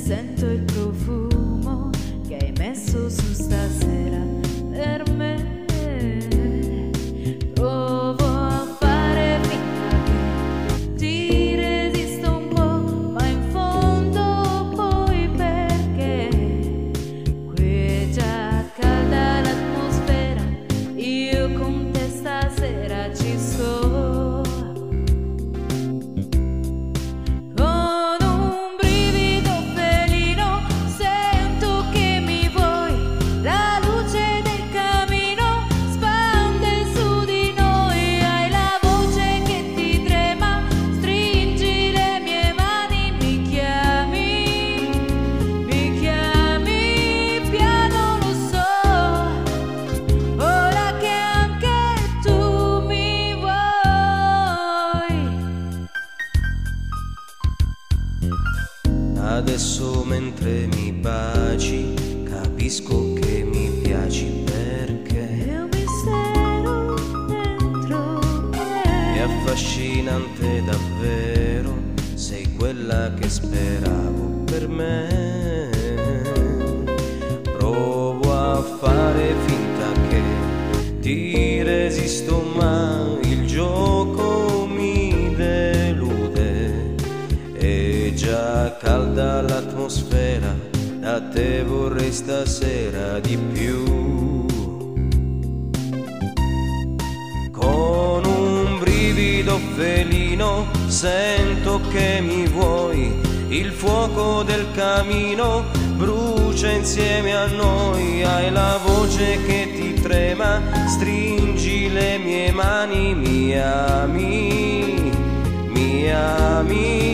sento il profumo che hai messo su stasera per me. Provo a fare finta che ti resisto un po', ma in fondo poi perché qui è già calda l'atmosfera, io con te stasera ci sto. Adesso mentre mi baci capisco che mi piaci perché È un mistero dentro me. è affascinante davvero, sei quella che speravo per me. Provo a fare finta che ti resisto, ma il gioco mi delude. È già calda l'atmosfera, da te vorrei stasera di più. Con un brivido felino sento che mi vuoi, il fuoco del camino brucia insieme a noi. Hai la voce che ti trema, stringi le mie mani, mi ami, mi ami.